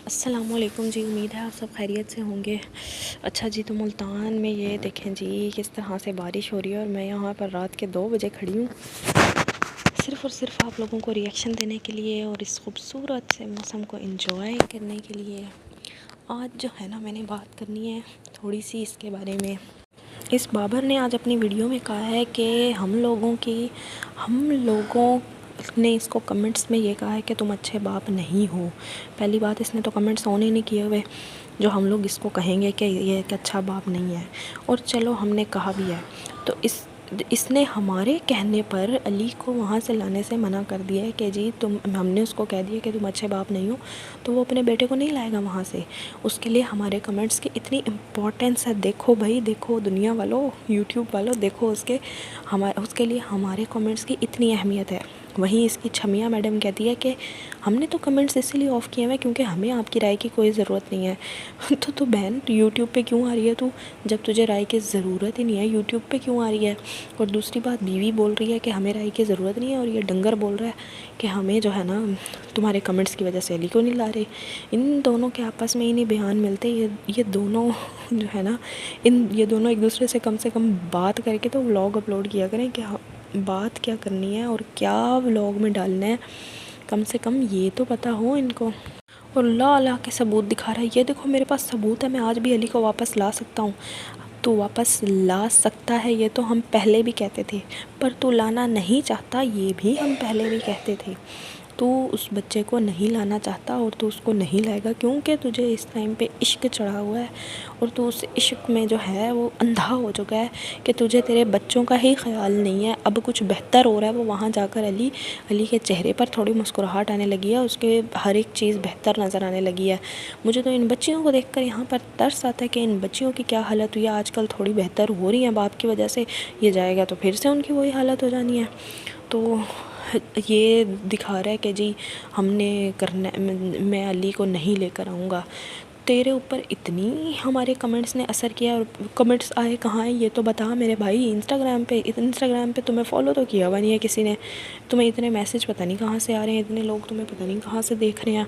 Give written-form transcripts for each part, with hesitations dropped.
السلام علیکم جی، امید ہے آپ سب خیریت سے ہوں گے۔ اچھا جی، تو ملتان میں یہ دیکھیں جی کس طرح سے بارش ہو رہی ہے اور میں یہاں پر رات کے 2 بجے کھڑی ہوں، صرف اور صرف آپ لوگوں کو ریئیکشن دینے کے لیے اور اس خوبصورت سے موسم کو انجوائے کرنے کے لیے۔ آج جو ہے نا میں نے بات کرنی ہے تھوڑی سی اس کے بارے میں۔ اس بابر نے آج اپنی ویڈیو میں کہا ہے کہ ہم لوگوں نے اس کو کمنٹس میں یہ کہا ہے کہ تم اچھے باپ نہیں ہو۔ پہلی بات، اس نے تو کمنٹس آن ہی نہیں کیے ہوئے جو ہم لوگ اس کو کہیں گے کہ یہ ایک اچھا باپ نہیں ہے۔ اور چلو ہم نے کہا بھی ہے تو اس نے ہمارے کہنے پر علی کو وہاں سے لانے سے منع کر دیا ہے کہ جی ہم نے اس کو کہہ دیا کہ تم اچھے باپ نہیں ہو تو وہ اپنے بیٹے کو نہیں لائے گا وہاں سے۔ اس کے لیے ہمارے کمنٹس کی اتنی امپورٹنس ہے، دیکھو بھائی، دیکھو دنیا والوں، یوٹیوب والوں، دیکھو اس کے لیے ہمارے کمنٹس کی اتنی اہمیت ہے۔ وہیں اس کی چھمیا میڈم کہتی ہے کہ ہم نے تو کمنٹس اسی لیے آف کیے ہوئے کیونکہ ہمیں آپ کی رائے کی کوئی ضرورت نہیں ہے۔ تو بہن یوٹیوب پہ کیوں آ رہی ہے تو، جب تجھے رائے کی ضرورت ہی نہیں ہے یوٹیوب پہ کیوں آ رہی ہے؟ اور دوسری بات، بیوی بول رہی ہے کہ ہمیں رائے کی ضرورت نہیں ہے اور یہ ڈنگر بول رہا ہے کہ ہمیں جو ہے نا تمہارے کمنٹس کی وجہ سے علی کو نہیں لا رہے۔ ان دونوں کے آپس میں ہی نہیں بیان ملتے، یہ دونوں جو ہے نا یہ دونوں ایک دوسرے سے کم بات کر کے تو ولاگ اپلوڈ کیا کریں کہ بات کیا کرنی ہے اور کیا ولاگ میں ڈالنا ہے، کم سے کم یہ تو پتہ ہو ان کو۔ اور لا کے ثبوت دکھا رہا ہے، یہ دیکھو میرے پاس ثبوت ہے، میں آج بھی علی کو واپس لا سکتا ہوں۔ تو واپس لا سکتا ہے یہ تو ہم پہلے بھی کہتے تھے، پر تو لانا نہیں چاہتا یہ بھی ہم پہلے بھی کہتے تھے۔ تو اس بچے کو نہیں لانا چاہتا اور تو اس کو نہیں لائے گا کیونکہ تجھے اس ٹائم پہ عشق چڑھا ہوا ہے اور تو اس عشق میں جو ہے وہ اندھا ہو چکا ہے کہ تجھے تیرے بچوں کا ہی خیال نہیں ہے۔ اب کچھ بہتر ہو رہا ہے، وہ وہاں جا کر علی کے چہرے پر تھوڑی مسکراہٹ آنے لگی ہے، اس کے ہر ایک چیز بہتر نظر آنے لگی ہے۔ مجھے تو ان بچیوں کو دیکھ کر یہاں پر ترس آتا ہے کہ ان بچیوں کی کیا حالت ہوئی ہے، آج کل تھوڑی بہتر ہو رہی ہیں باپ کی وجہ سے، یہ جائے گا تو پھر سے ان کی وہی حالت ہو جانی ہے۔ تو یہ دکھا رہا ہے کہ جی ہم نے کرنا، میں علی کو نہیں لے کر آؤں گا۔ تیرے اوپر اتنی ہمارے کمنٹس نے اثر کیا، اور کمنٹس آئے کہاں ہیں یہ تو بتا میرے بھائی۔ انسٹاگرام پہ تمہیں فالو تو کیا ہوا نہیں ہے کسی نے، تمہیں اتنے میسج پتہ نہیں کہاں سے آ رہے ہیں، اتنے لوگ تمہیں پتہ نہیں کہاں سے دیکھ رہے ہیں۔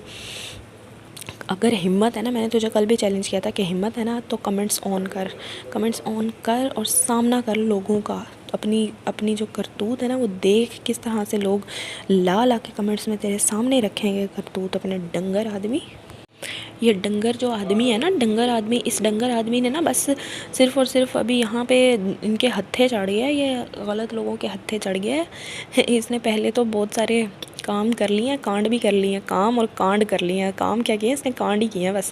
اگر ہمت ہے نا، میں نے تجھے کل بھی چیلنج کیا تھا کہ ہمت ہے نا تو کمنٹس آن کر اور سامنا کر لوگوں کا، اپنی جو کرتوت ہے نا وہ دیکھ، کس طرح سے لوگ لا کے کمنٹس میں تیرے سامنے رکھیں گے کرتوت اپنے ڈنگر آدمی۔ یہ ڈنگر جو آدمی ہے نا، اس ڈنگر آدمی نے نا بس صرف اور صرف ابھی یہاں پہ ان کے ہتھے چڑھ گیا ہے، یہ غلط لوگوں کے ہتھے چڑھ گیا ہے۔ اس نے پہلے تو بہت سارے کام کر لیے ہیں، کانڈ بھی کر لیے ہیں، کام اور کانڈ کر لیے ہیں، کام کیا کیا اس نے، کانڈ ہی کیے ہیں بس۔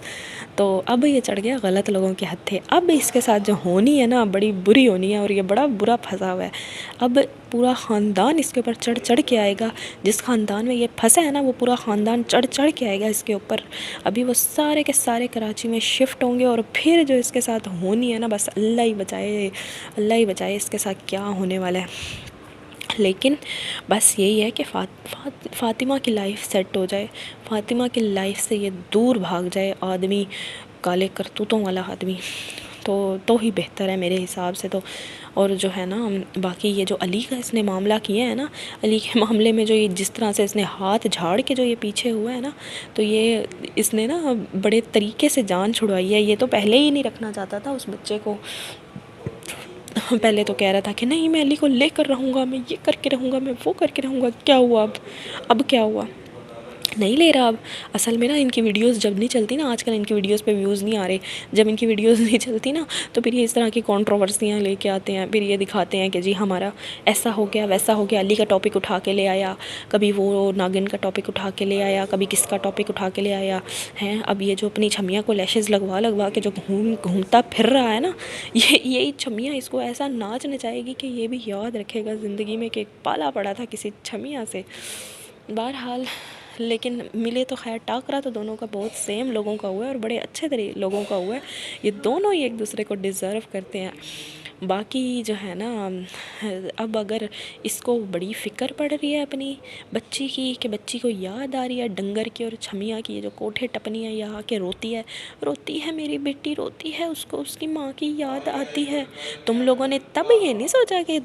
تو اب یہ چڑھ گیا غلط لوگوں کے ہتھے، اب اس کے ساتھ جو ہونی ہے نا بڑی بری ہونی ہے، اور یہ بڑا برا پھنسا ہوا ہے۔ اب پورا خاندان اس کے اوپر چڑھ کے آئے گا، جس خاندان میں یہ پھنسا ہے نا وہ پورا خاندان چڑھ کے آئے گا اس کے اوپر۔ ابھی وہ سارے کے سارے کراچی میں شفٹ ہوں گے، اور پھر جو اس کے ساتھ ہونی ہے نا، بس اللہ ہی بچائے اس کے ساتھ کیا ہونے والا ہے۔ لیکن بس یہی ہے کہ فاطمہ کی لائف سیٹ ہو جائے، فاطمہ کی لائف سے یہ دور بھاگ جائے آدمی، کالے کرتوتوں والا آدمی، تو ہی بہتر ہے میرے حساب سے تو۔ اور جو ہے نا باقی یہ جو علی کا اس نے معاملہ کیا ہے نا، علی کے معاملے میں جو یہ جس طرح سے اس نے ہاتھ جھاڑ کے جو یہ پیچھے ہوا ہے نا، تو یہ اس نے نا بڑے طریقے سے جان چھڑوائی ہے۔ یہ تو پہلے ہی نہیں رکھنا چاہتا تھا اس بچے کو، پہلے تو کہہ رہا تھا کہ نہیں میں علی کو لے کر رہوں گا، میں یہ کر کے رہوں گا، میں وہ کر کے رہوں گا۔ کیا ہوا اب کیا ہوا؟ نہیں لے رہا اب۔ اصل میں نا ان کی ویڈیوز جب نہیں چلتی نا، آج کل ان کی ویڈیوز پہ ویوز نہیں آ رہے، جب ان کی ویڈیوز نہیں چلتی نا تو پھر یہ اس طرح کی کنٹروورسیاں لے کے آتے ہیں، پھر یہ دکھاتے ہیں کہ جی ہمارا ایسا ہو گیا ویسا ہو گیا، علی کا ٹاپک اٹھا کے لے آیا، کبھی وہ ناگن کا ٹاپک اٹھا کے لے آیا، کبھی کس کا ٹاپک اٹھا کے لے آیا ہیں۔ اب یہ جو اپنی چھمیا کو لیشز لگوا کے جو گھومتا پھر رہا ہے نا، یہی چھمیا اس کو ایسا ناچ نچائے گی کہ یہ بھی یاد رکھے گا زندگی میں کہ پالا پڑا تھا کسی چھمیا سے۔ بہرحال لیکن ملے تو خیر، ٹاکرا تو دونوں کا بہت سیم لوگوں کا ہوا ہے اور بڑے اچھے لوگوں کا ہوا ہے، یہ دونوں ہی ایک دوسرے کو ڈیزرو کرتے ہیں۔ باقی جو ہے نا اب اگر اس کو بڑی فکر پڑ رہی ہے اپنی بچی کی کہ بچی کو یاد آ رہی ہے ڈنگر کی اور چھمیا کی، جو کوٹھے ٹپنی ہے یہاں کے روتی ہے میری بیٹی روتی ہے، اس کو اس کی ماں کی یاد آتی ہے۔ تم لوگوں نے تب یہ نہیں سوچا کہ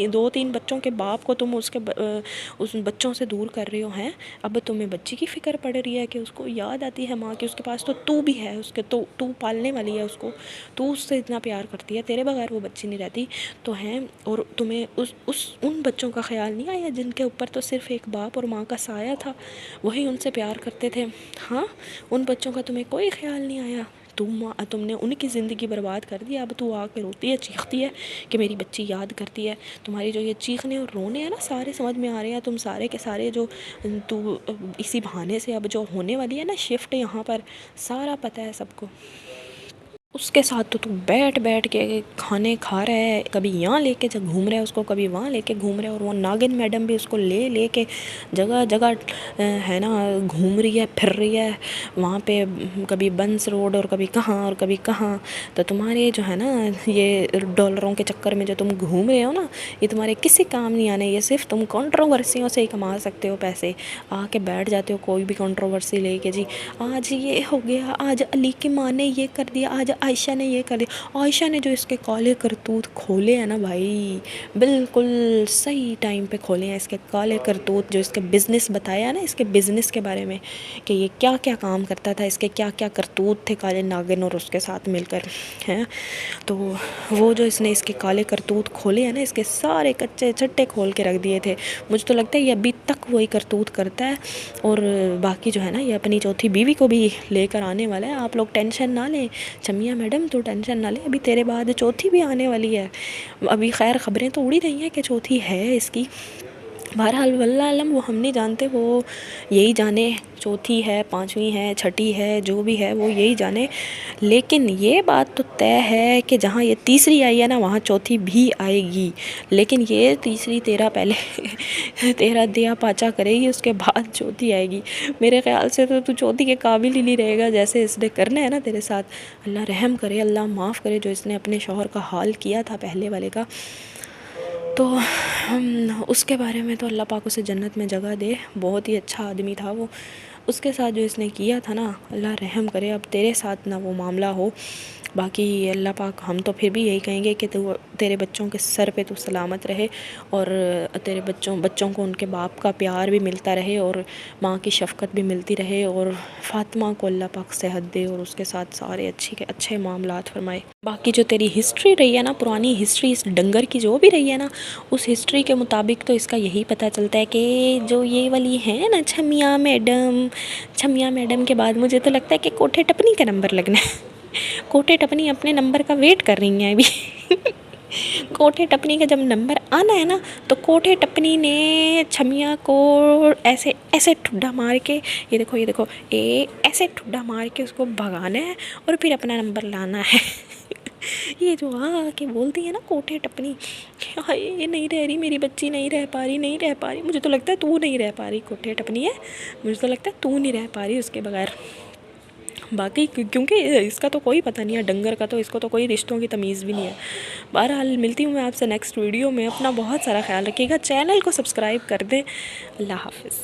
دو تین بچوں کے باپ کو تم اس بچوں سے دور کر رہے ہو ہیں؟ اب تمہیں بچی کی فکر پڑ رہی ہے کہ اس کو یاد آتی ہے ماں کی، اس کے پاس تو بھی ہے، اس کے تو پالنے والی ہے اس کو، تو اس سے اتنا پیار کرتی ہے، تیرے بغیر وہ بچی نہیں رہتی تو ہیں، اور تمہیں ان بچوں کا خیال نہیں آیا جن کے اوپر تو صرف ایک باپ اور ماں کا سایہ تھا، وہی ان سے پیار کرتے تھے؟ ہاں، ان بچوں کا تمہیں کوئی خیال نہیں آیا؟ تم نے ان کی زندگی برباد کر دی، اب تو آ کے روتی ہے چیختی ہے کہ میری بچی یاد کرتی ہے۔ تمہاری جو یہ چیخنے اور رونے ہیں نا سارے سمجھ میں آ رہے ہیں، تم سارے کے سارے جو اسی بہانے سے اب جو ہونے والی ہے نا شفٹ یہاں پر، سارا پتہ ہے سب کو۔ اس کے ساتھ تو بیٹھ کے کھانے کھا رہا ہے، کبھی یہاں لے کے گھوم رہا ہے اس کو، کبھی وہاں لے کے گھوم رہا ہے، اور وہ ناگن میڈم بھی اس کو لے کے جگہ جگہ ہے نا گھوم رہی ہے، پھر رہی ہے وہاں پہ، کبھی بنس روڈ اور کبھی کہاں اور کبھی کہاں۔ تو تمہارے جو ہے نا یہ ڈالروں کے چکر میں جو تم گھوم رہے ہو نا، یہ تمہارے کسی کام نہیں آنے، یہ صرف تم کنٹروورسیوں سے ہی کما سکتے ہو پیسے۔ آ کے بیٹھ جاتے ہو کوئی بھی کنٹروورسی لے کے، جی آج یہ ہو گیا، آج علی کی ماں نے یہ کر دیا، آج عائشہ نے یہ کر دیا۔ عائشہ نے جو اس کے کالے کرتوت کھولے ہیں نا بھائی، بالکل صحیح ٹائم پہ کھولے ہیں اس کے کالے کرتوت، جو اس کے بزنس بتایا نا، اس کے بزنس کے بارے میں کہ یہ کیا کیا کام کرتا تھا، اس کے کیا کیا کرتوت تھے کالے ناگن اور اس کے ساتھ مل کر ہیں، تو وہ جو اس نے اس کے کالے کرتوت کھولے ہیں نا، اس کے سارے کچے چٹے کھول کے رکھ دیے تھے۔ مجھے تو لگتا ہے یہ ابھی تک وہی کرتوت کرتا ہے، اور باقی جو ہے نا یہ اپنی چوتھی بیوی کو بھی لے کر آنے والا ہے۔ آپ لوگ ٹینشن نہ لیں، چھمیا میڈم تو ٹینشن نہ لیں، ابھی تیرے بعد چوتھی بھی آنے والی ہے۔ ابھی خیر خبریں تو اڑی رہی ہیں کہ چوتھی ہے اس کی، بہرحال واللہ علم، وہ ہم نہیں جانتے، وہ یہی جانے چوتھی ہے، پانچویں ہے، چھٹی ہے، جو بھی ہے وہ یہی جانے۔ لیکن یہ بات تو طے ہے کہ جہاں یہ تیسری آئی ہے نا وہاں چوتھی بھی آئے گی، لیکن یہ تیسری تیرا پہلے تیرا دیا پاچا کرے گی، اس کے بعد چوتھی آئے گی۔ میرے خیال سے تو چوتھی کے قابل ہی نہیں رہے گا، جیسے اس نے کرنا ہے نا تیرے ساتھ۔ اللہ رحم کرے، اللہ معاف کرے، جو اس نے اپنے شوہر کا حال کیا تھا پہلے والے کا، تو اس کے بارے میں تو اللہ پاک اسے جنت میں جگہ دے، بہت ہی اچھا آدمی تھا وہ۔ اس کے ساتھ جو اس نے کیا تھا نا، اللہ رحم کرے اب تیرے ساتھ نہ وہ معاملہ ہو۔ باقی اللہ پاک ہم تو پھر بھی یہی کہیں گے کہ تیرے بچوں کے سر پہ تو سلامت رہے، اور تیرے بچوں کو ان کے باپ کا پیار بھی ملتا رہے، اور ماں کی شفقت بھی ملتی رہے، اور فاطمہ کو اللہ پاک صحت دے اور اس کے ساتھ سارے اچھے معاملات فرمائے۔ باقی جو تیری ہسٹری رہی ہے نا، پرانی ہسٹری اس ڈنگر کی جو بھی رہی ہے نا، اس ہسٹری کے مطابق تو اس کا یہی پتہ چلتا ہے کہ جو یہ والی ہے نا چھمیا میڈم کے بعد مجھے تو لگتا ہے کہ کوٹھے ٹپنی کا نمبر لگنا ہے۔ کوٹھے ٹپنی اپنے نمبر کا ویٹ کر رہی ہیں ابھی۔ کوٹھے ٹپنی کا جب نمبر آنا ہے نا، تو کوٹھے ٹپنی نے چھمیا کو ایسے ٹھڈا مار کے، یہ دیکھو ایسے ٹھڈا مار کے اس کو بھگانا ہے، اور پھر اپنا نمبر لانا ہے۔ یہ جو آ کے بولتی ہے نا کوٹھے ٹپنی، ہائے یہ نہیں رہ رہی میری بچی، نہیں رہ پا رہی، مجھے تو لگتا ہے تو نہیں رہ پا رہی، کوٹھے ٹپنی ہے، مجھے تو لگتا ہے تو نہیں رہ پا رہی اس کے بغیر۔ باقی کیونکہ اس کا تو کوئی پتہ نہیں ہے ڈنگر کا، تو اس کو تو کوئی رشتوں کی تمیز بھی نہیں ہے۔ بہرحال ملتی ہوں میں آپ سے نیکسٹ ویڈیو میں، اپنا بہت سارا خیال رکھیے گا، چینل کو سبسکرائب کر دیں۔ اللہ حافظ۔